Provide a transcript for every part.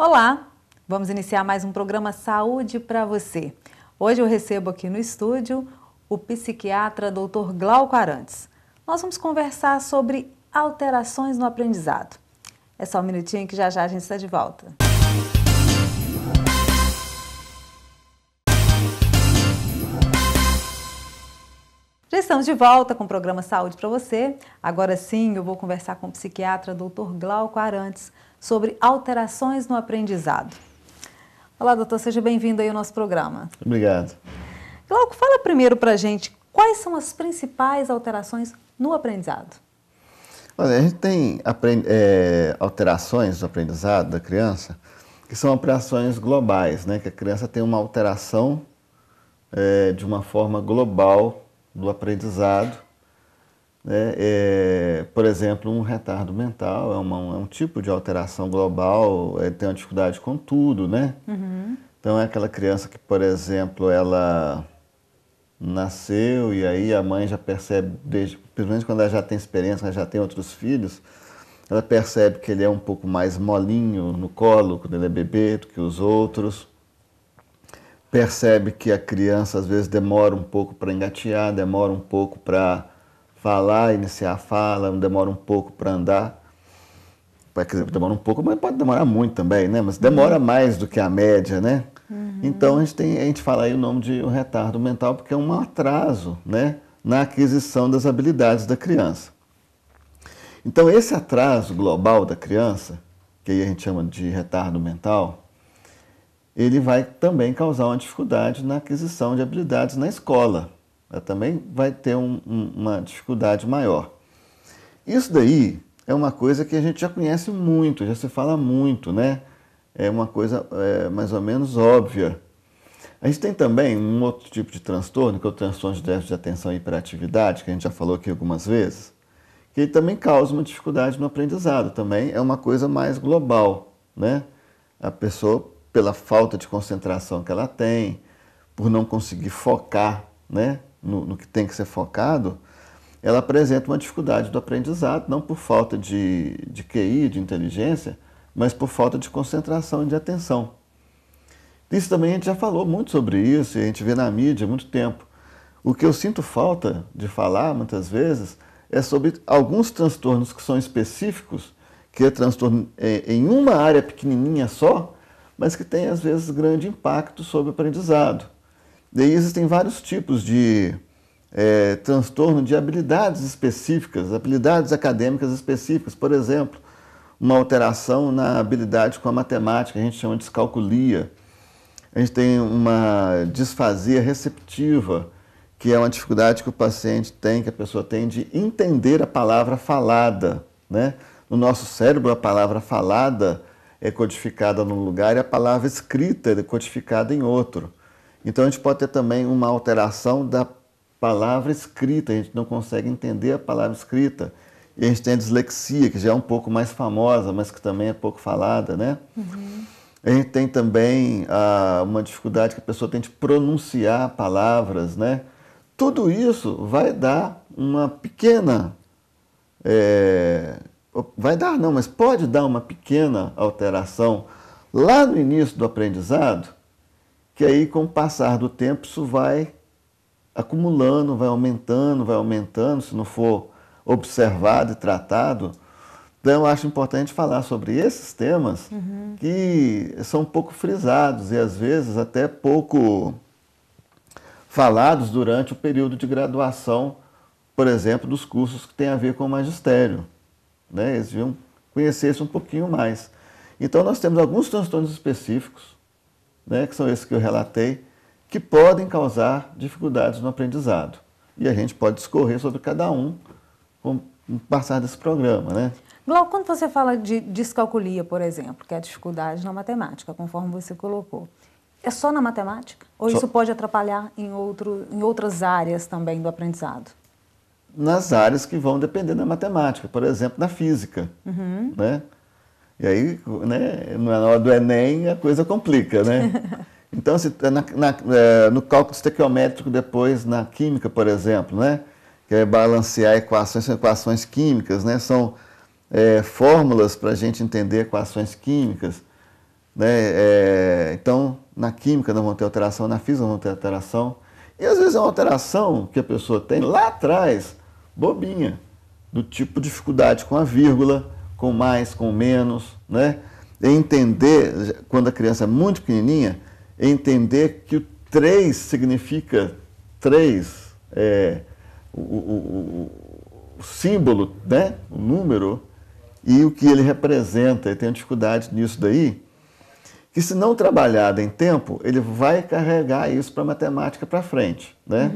Olá, vamos iniciar mais um programa Saúde para você. Hoje eu recebo aqui no estúdio o psiquiatra Dr. Glauco Arantes. Nós vamos conversar sobre alterações no aprendizado. É só um minutinho que já já a gente está de volta. Já estamos de volta com o programa Saúde para você. Agora sim, eu vou conversar com o psiquiatra Dr. Glauco Arantes sobre alterações no aprendizado. Olá, doutor, seja bem-vindo aí ao nosso programa. Obrigado. Glauco, fala primeiro para a gente quais são as principais alterações no aprendizado. Olha, a gente tem alterações do aprendizado da criança que são alterações globais, né? Que a criança tem uma alteração de uma forma global do aprendizado, né? Por exemplo, um retardo mental é um tipo de alteração global, tem uma dificuldade com tudo, né? Uhum. Então é aquela criança que, por exemplo, ela nasceu e aí a mãe já percebe, principalmente quando ela já tem experiência, ela já tem outros filhos, ela percebe que ele é um pouco mais molinho no colo quando ele é bebê do que os outros. Percebe que a criança às vezes demora um pouco para engatear, demora um pouco para falar, iniciar a fala, demora um pouco para andar. Quer dizer, demora um pouco, mas pode demorar muito também, né? Mas demora mais do que a média, né? Uhum. Então a gente fala aí o nome de um retardo mental porque é um atraso, né, na aquisição das habilidades da criança. Então esse atraso global da criança, que aí a gente chama de retardo mental, ele vai também causar uma dificuldade na aquisição de habilidades na escola. Ela também vai ter uma dificuldade maior. Isso daí é uma coisa que a gente já conhece muito, já se fala muito, né? É uma coisa mais ou menos óbvia. A gente tem também um outro tipo de transtorno, que é o transtorno de déficit de atenção e hiperatividade, que a gente já falou aqui algumas vezes, que ele também causa uma dificuldade no aprendizado. Também é uma coisa mais global, né? A pessoa, pela falta de concentração que ela tem, por não conseguir focar, né, no que tem que ser focado, ela apresenta uma dificuldade do aprendizado, não por falta de QI, de inteligência, mas por falta de concentração e de atenção. Isso também a gente já falou muito sobre isso, e a gente vê na mídia há muito tempo. O que eu sinto falta de falar, muitas vezes, é sobre alguns transtornos que são específicos, que é transtorno em uma área pequenininha só, mas que tem, às vezes, grande impacto sobre o aprendizado. E aí existem vários tipos de transtorno de habilidades específicas, habilidades acadêmicas específicas. Por exemplo, uma alteração na habilidade com a matemática, a gente chama de descalculia. A gente tem uma disfasia receptiva, que é uma dificuldade que o paciente tem, que a pessoa tem de entender a palavra falada, né? No nosso cérebro, a palavra falada é codificada num lugar e a palavra escrita é codificada em outro. Então a gente pode ter também uma alteração da palavra escrita, a gente não consegue entender a palavra escrita. E a gente tem a dislexia, que já é um pouco mais famosa, mas que também é pouco falada, né? Uhum. A gente tem também uma dificuldade que a pessoa tem de pronunciar palavras, né? Tudo isso vai dar uma pequena... vai dar não, mas pode dar uma pequena alteração lá no início do aprendizado, que aí com o passar do tempo isso vai acumulando, vai aumentando, se não for observado e tratado. Então eu acho importante falar sobre esses temas que são um pouco frisados e às vezes até pouco falados durante o período de graduação, por exemplo, dos cursos que têm a ver com o magistério, né? Eles deviam conhecer isso um pouquinho mais. Então nós temos alguns transtornos específicos, né, que são esses que eu relatei, que podem causar dificuldades no aprendizado. E a gente pode discorrer sobre cada um com o passar desse programa, né? Glauco, quando você fala de descalculia, por exemplo, que é a dificuldade na matemática, conforme você colocou, é só na matemática? Ou isso pode atrapalhar em outras áreas também do aprendizado? Nas áreas que vão depender da matemática, por exemplo, na física, né? E aí, né, na hora do Enem, a coisa complica, né? Então, no cálculo estequiométrico, depois na química, por exemplo, né? Que é balancear equações, são equações químicas, né? São fórmulas para a gente entender equações químicas. né? Então, na química não vão ter alteração, na física não vão ter alteração. E às vezes é uma alteração que a pessoa tem lá atrás, bobinha, do tipo dificuldade com a vírgula, com mais, com menos, né? Entender, quando a criança é muito pequenininha, entender que o 3 significa 3, o símbolo, né? O número, e o que ele representa. Ele tem dificuldade nisso daí, que se não trabalhado em tempo, ele vai carregar isso para a matemática para frente, né?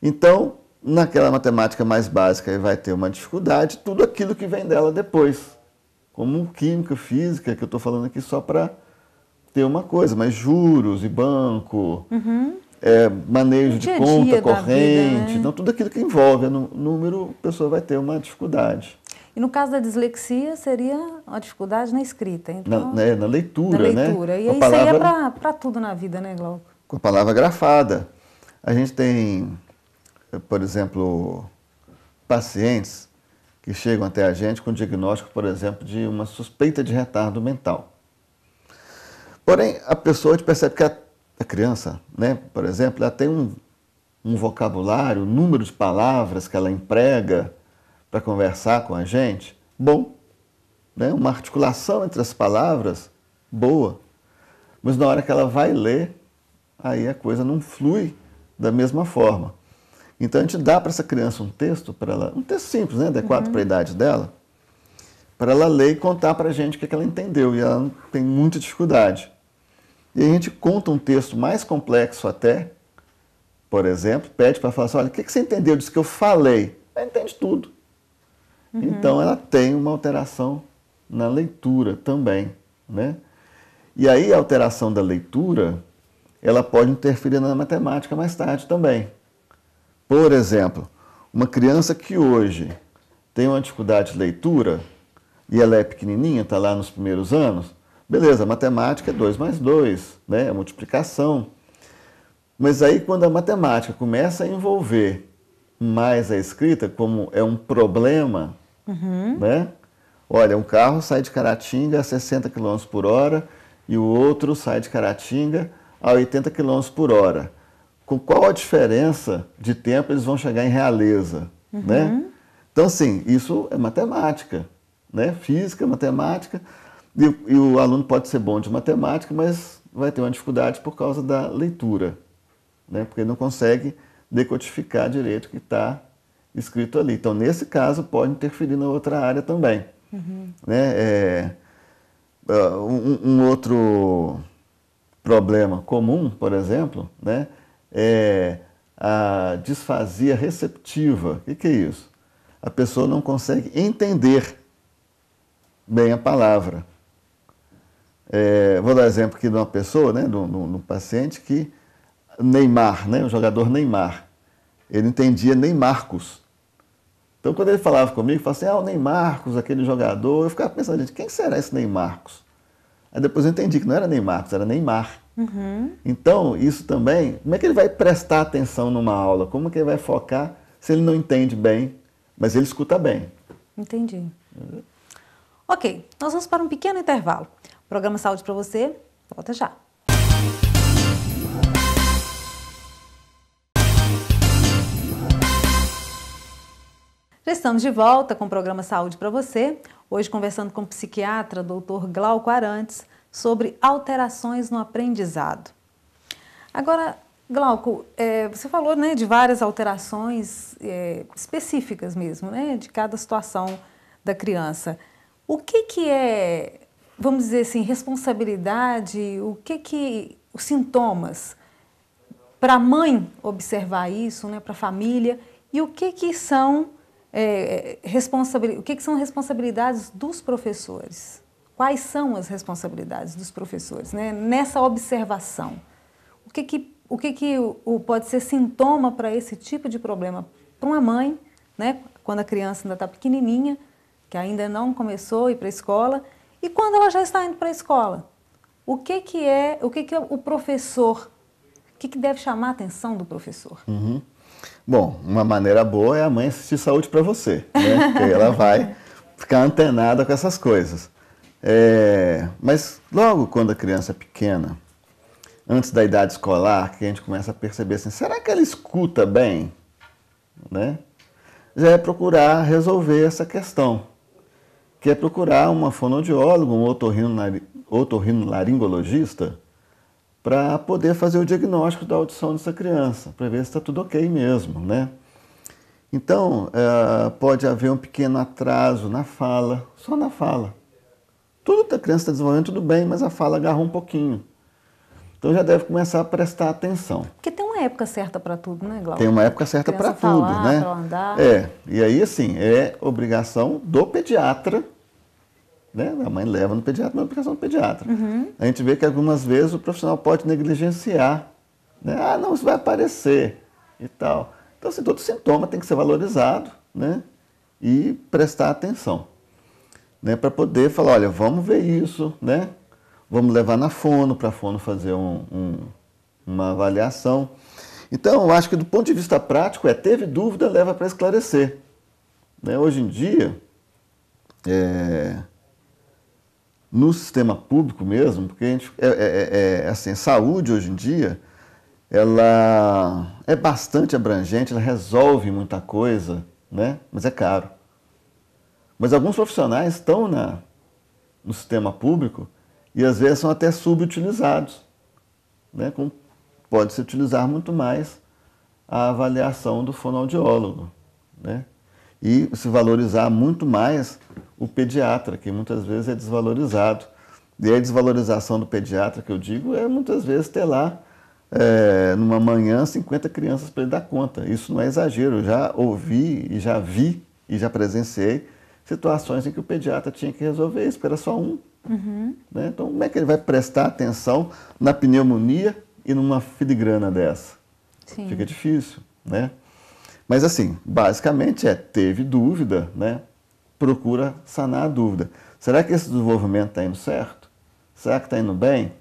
Então, naquela matemática mais básica, ele vai ter uma dificuldade, tudo aquilo que vem dela depois, como química, física, que eu estou falando aqui só para ter uma coisa, mas juros e banco, manejo de conta corrente, vida, né? Então tudo aquilo que envolve número, a pessoa vai ter uma dificuldade. E no caso da dislexia, seria uma dificuldade na escrita, então... Na leitura, né? E aí seria para tudo na vida, né, Glauco? Com a palavra grafada. A gente tem, por exemplo, pacientes que chegam até a gente com diagnóstico, por exemplo, de uma suspeita de retardo mental. Porém, a pessoa percebe que a criança, né, por exemplo, ela tem um vocabulário, um número de palavras que ela emprega para conversar com a gente, bom, né? Uma articulação entre as palavras, boa. Mas na hora que ela vai ler, aí a coisa não flui da mesma forma. Então a gente dá para essa criança um texto, um texto simples, né? Adequado para a idade dela, para ela ler e contar para a gente o que ela entendeu, e ela tem muita dificuldade. E a gente conta um texto mais complexo até, por exemplo, pede para falar assim, olha, o que você entendeu disso que eu falei? Ela entende tudo. Então ela tem uma alteração na leitura também, né? E aí a alteração da leitura, ela pode interferir na matemática mais tarde também. Por exemplo, uma criança que hoje tem uma dificuldade de leitura e ela é pequenininha, está lá nos primeiros anos, beleza, a matemática é 2 mais 2, né? É multiplicação. Mas aí quando a matemática começa a envolver mais a escrita, como é um problema, né? Olha, um carro sai de Caratinga a 60 km por hora e o outro sai de Caratinga a 80 km por hora. Com qual a diferença de tempo eles vão chegar em Realeza, né? Então, assim, isso é matemática, né? Física, matemática, e o aluno pode ser bom de matemática, mas vai ter uma dificuldade por causa da leitura, né? Porque ele não consegue decodificar direito o que está escrito ali. Então, nesse caso, pode interferir na outra área também. Né? Um outro problema comum, por exemplo, né, é a disfasia receptiva. O que é isso? A pessoa não consegue entender bem a palavra. Vou dar exemplo aqui de uma pessoa, né, de um paciente que Neymar, né, o jogador Neymar, ele entendia Neymarcos. Então, quando ele falava comigo, ele falava assim, o Neymarcos, aquele jogador, eu ficava pensando, gente, quem será esse Neymarcos? Aí depois eu entendi que não era Neymarcos, era Neymar. Então, isso também, como é que ele vai prestar atenção numa aula? Como é que ele vai focar se ele não entende bem, mas ele escuta bem? Entendi. Ok, nós vamos para um pequeno intervalo. O programa Saúde para você, volta já. Já estamos de volta com o programa Saúde para você, hoje conversando com o psiquiatra Dr. Glauco Arantes sobre alterações no aprendizado. Agora, Glauco, você falou, né, de várias alterações específicas mesmo, né, de cada situação da criança. O que é, vamos dizer assim, responsabilidade, os sintomas para a mãe observar isso, né, para a família, e o que são responsabilidades dos professores? Quais são as responsabilidades dos professores, né, nessa observação? O que pode ser sintoma para esse tipo de problema para uma mãe, né, quando a criança ainda está pequenininha, que ainda não começou a ir para a escola, e quando ela já está indo para a escola? O que o professor, o que deve chamar a atenção do professor? Bom, uma maneira boa é a mãe assistir Saúde para você, né? Porque ela vai ficar antenada com essas coisas. Mas logo quando a criança é pequena, antes da idade escolar, que a gente começa a perceber assim, será que ela escuta bem? Né? Já é procurar resolver essa questão, que é procurar uma fonoaudióloga, um otorrinolaringologista, para poder fazer o diagnóstico da audição dessa criança, para ver se está tudo ok mesmo, né? Então, pode haver um pequeno atraso na fala, só na fala. Tudo que a criança está desenvolvendo, tudo bem, mas a fala agarra um pouquinho. Então já deve começar a prestar atenção. Porque tem uma época certa para tudo, né, Glauco? Tem uma época certa para tudo, falar, né? para andar. E aí, assim, é obrigação do pediatra, né? A mãe leva no pediatra, mas é obrigação do pediatra. A gente vê que algumas vezes o profissional pode negligenciar, né? Ah, não, isso vai aparecer e tal. Então, assim, todo sintoma tem que ser valorizado, né? E prestar atenção, né? Para poder falar, olha, vamos ver isso, né? Vamos levar na fono, para a fono fazer uma avaliação. Então, eu acho que do ponto de vista prático, teve dúvida, leva para esclarecer. Né? Hoje em dia, no sistema público mesmo, porque a gente, assim, saúde hoje em dia, ela é bastante abrangente, ela resolve muita coisa, né? Mas é caro. Mas alguns profissionais estão no sistema público e às vezes são até subutilizados, né? Pode-se utilizar muito mais a avaliação do fonoaudiólogo, né? E se valorizar muito mais o pediatra, que muitas vezes é desvalorizado. E a desvalorização do pediatra, que eu digo, é muitas vezes ter lá, numa manhã, 50 crianças para ele dar conta. Isso não é exagero, eu já ouvi e já vi e já presenciei situações em que o pediatra tinha que resolver isso, porque era só um. Né? Então, como é que ele vai prestar atenção na pneumonia e numa filigrana dessa? Sim. Fica difícil, né? Mas assim, basicamente teve dúvida, né? Procura sanar a dúvida. Será que esse desenvolvimento está indo certo? Será que está indo bem?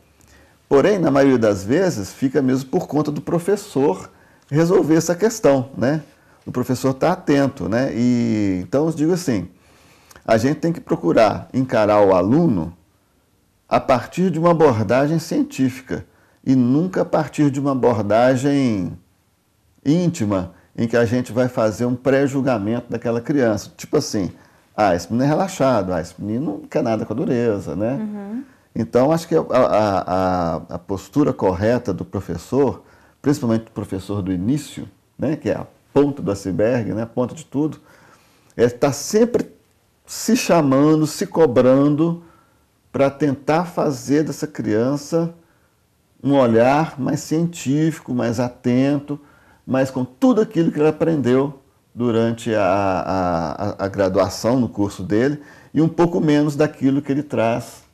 Porém, na maioria das vezes, fica mesmo por conta do professor resolver essa questão, né? O professor está atento, né? E, então, eu digo assim, a gente tem que procurar encarar o aluno a partir de uma abordagem científica e nunca a partir de uma abordagem íntima, em que a gente vai fazer um pré-julgamento daquela criança. Tipo assim, esse menino é relaxado, esse menino não quer nada com a dureza, né? Então, acho que a postura correta do professor, principalmente do professor do início, né, que é a ponta do iceberg, né, a ponta de tudo, estar sempre se chamando, se cobrando para tentar fazer dessa criança um olhar mais científico, mais atento, mas com tudo aquilo que ele aprendeu durante a graduação no curso dele e um pouco menos daquilo que ele traz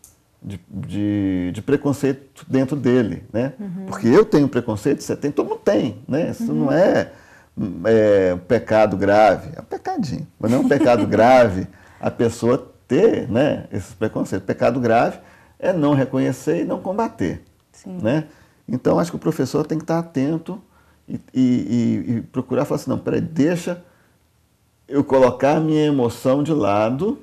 de preconceito dentro dele, né? Porque eu tenho preconceito, você tem, todo mundo tem, né? Isso não é um pecado grave, é um pecadinho, mas não é um pecado grave a pessoa ter, né, esses preconceitos. Pecado grave é não reconhecer e não combater, né? Então, acho que o professor tem que estar atento e procurar falar assim, não, peraí, deixa eu colocar a minha emoção de lado,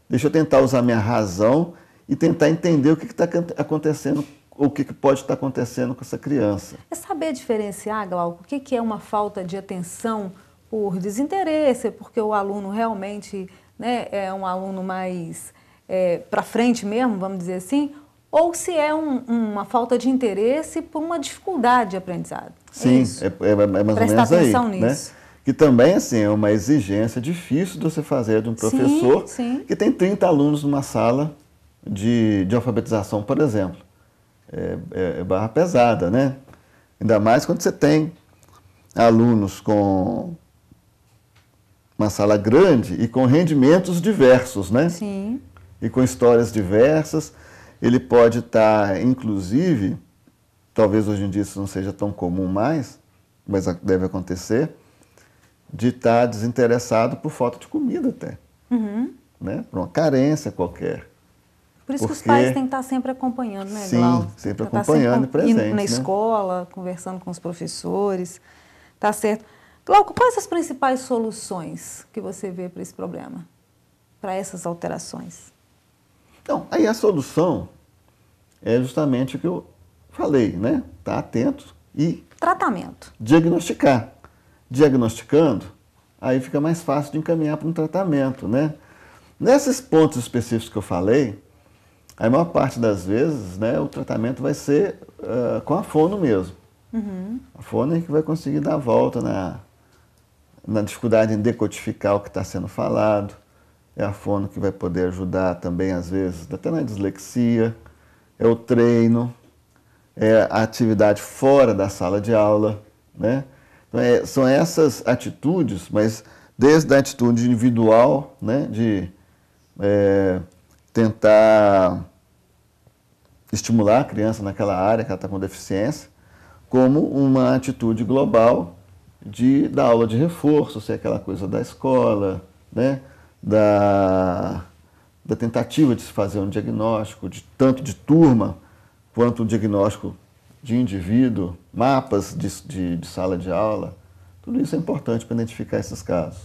deixa eu tentar usar a minha razão e tentar entender o que está acontecendo, ou o que pode estar acontecendo com essa criança. É saber diferenciar, Glauco, o que é uma falta de atenção por desinteresse, porque o aluno realmente, né, é um aluno mais para frente mesmo, vamos dizer assim, ou se é uma falta de interesse por uma dificuldade de aprendizado. Sim, é mais ou Prestar menos atenção aí, nisso. Né? Que também assim, é uma exigência difícil de você fazer de um professor que tem 30 alunos numa sala de alfabetização, por exemplo. É barra pesada, né? Ainda mais quando você tem alunos com uma sala grande e com rendimentos diversos, né? Sim. E com histórias diversas. Ele pode estar, inclusive, talvez hoje em dia isso não seja tão comum mais, mas deve acontecer, de estar desinteressado por falta de comida até, né? Por uma carência qualquer. Por isso que os pais têm que estar sempre acompanhando, né, Glauco? Sim, sempre acompanhando e presente, indo na escola, conversando com os professores, tá certo. Glauco, quais as principais soluções que você vê para esse problema, para essas alterações? Então, aí a solução é justamente o que eu falei, né? Estar atento e Tratamento. diagnosticar. Diagnosticando, aí fica mais fácil de encaminhar para um tratamento, né? Nesses pontos específicos que eu falei, a maior parte das vezes, né, o tratamento vai ser com a fono mesmo. A fono é que vai conseguir dar a volta na dificuldade em decodificar o que está sendo falado. É a fono que vai poder ajudar também, às vezes, até na dislexia. É o treino, é a atividade fora da sala de aula, né? Então, são essas atitudes, mas desde a atitude individual, né, de tentar estimular a criança naquela área que ela está com deficiência, como uma atitude global da aula de reforço, se é aquela coisa da escola, né, da tentativa de se fazer um diagnóstico, tanto de turma quanto um diagnóstico de indivíduo, mapas de sala de aula. Tudo isso é importante para identificar esses casos.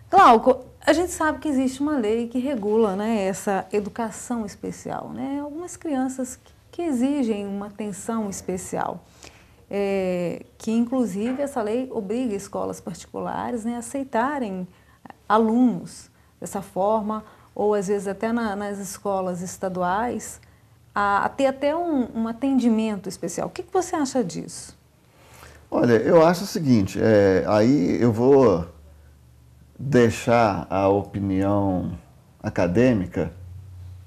Glauco, a gente sabe que existe uma lei que regula, né, essa educação especial, né? Algumas crianças que exigem uma atenção especial, que inclusive essa lei obriga escolas particulares, né, a aceitarem alunos dessa forma, ou às vezes até nas escolas estaduais, a ter até um atendimento especial. O que você acha disso? Olha, eu acho o seguinte, aí eu vou deixar a opinião acadêmica,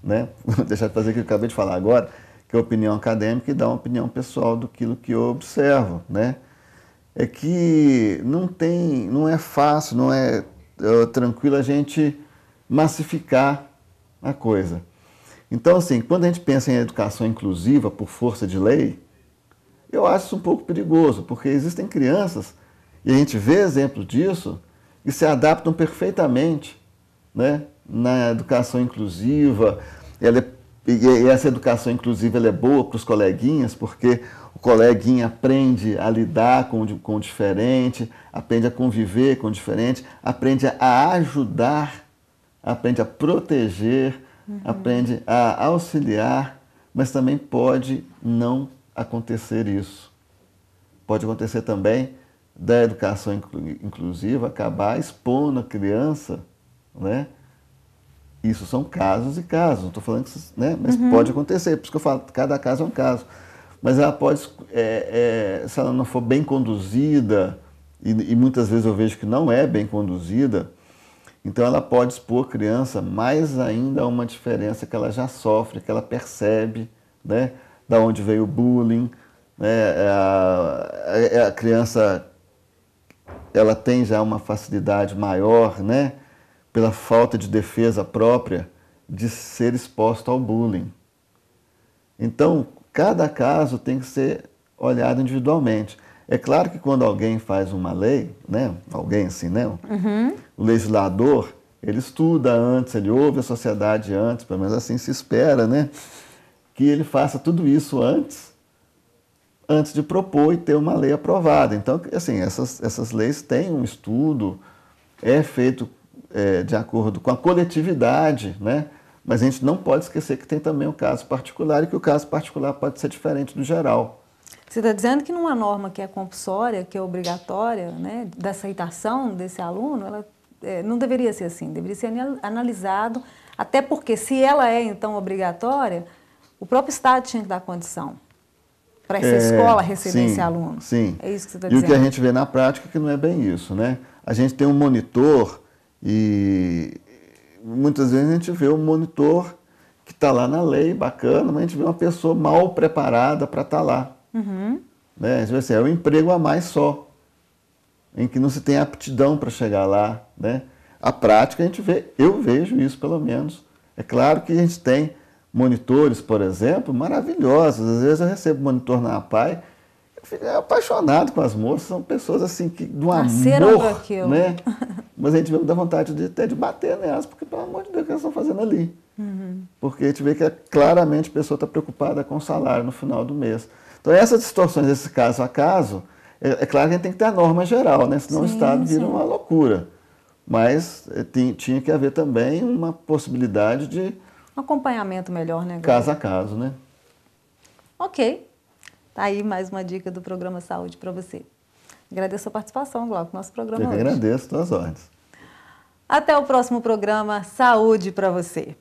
né? Vou deixar de fazer o que eu acabei de falar agora, que é a opinião acadêmica, e dar uma opinião pessoal daquilo que eu observo, né? É que não é fácil, não é tranquilo a gente massificar a coisa. Então, assim, quando a gente pensa em educação inclusiva por força de lei, eu acho isso um pouco perigoso, porque existem crianças, e a gente vê exemplos disso, que se adaptam perfeitamente, né, na educação inclusiva. E essa educação inclusiva ela é boa para os coleguinhas, porque o coleguinha aprende a lidar com o diferente, aprende a conviver com o diferente, aprende a ajudar, aprende a proteger, aprende a auxiliar, mas também pode não acontecer isso. Pode acontecer também da educação inclusiva acabar expondo a criança, né? Isso são casos e casos, não estou falando que, né? Mas pode acontecer, por isso que eu falo, cada caso é um caso. Mas ela pode, se ela não for bem conduzida, e muitas vezes eu vejo que não é bem conduzida, então ela pode expor a criança mais ainda a uma diferença que ela já sofre, que ela percebe, né? Da onde veio o bullying, né? A criança ela tem já uma facilidade maior, né? Pela falta de defesa própria, de ser exposto ao bullying. Então, cada caso tem que ser olhado individualmente. É claro que quando alguém faz uma lei, né, alguém assim, né, o legislador, ele estuda antes, ele ouve a sociedade antes, pelo menos assim se espera, né, que ele faça tudo isso antes de propor e ter uma lei aprovada. Então, assim, essas leis têm um estudo, é feito de acordo com a coletividade, né? Mas a gente não pode esquecer que tem também o caso particular e que o caso particular pode ser diferente do geral. Você está dizendo que numa norma que é compulsória, que é obrigatória, né, da aceitação desse aluno, ela não deveria ser assim, deveria ser analisado, até porque se ela é então obrigatória, o próprio Estado tinha que dar condição para essa escola receber esse aluno. Sim. É isso que você está dizendo. E o que a gente vê na prática é que não é bem isso, né? A gente tem um monitor e muitas vezes a gente vê um monitor que está lá na lei, bacana, mas a gente vê uma pessoa mal preparada para estar lá. Né? A gente vê assim, é um emprego a mais só, em que não se tem aptidão para chegar lá, né? A prática a gente vê, eu vejo isso pelo menos. É claro que a gente tem monitores, por exemplo, maravilhosos. Às vezes eu recebo monitor na APAE, eu fico apaixonado com as moças, são pessoas assim que do amor, né? Mas a gente vê da vontade de até de bater nelas, porque pelo amor de Deus, o que elas estão fazendo ali? Porque a gente vê que claramente a pessoa está preocupada com o salário no final do mês. Então essas distorções, esse caso a caso, é claro que a gente tem que ter a norma geral, né? Senão o Estado vira uma loucura. Mas tinha que haver também uma possibilidade de Um acompanhamento melhor, né, Glauco? Caso a caso, né? Ok. Tá aí mais uma dica do programa Saúde para você. Agradeço a participação, Glauco, no nosso programa Eu que hoje. agradeço, tuas ordens. Até o próximo programa Saúde para você.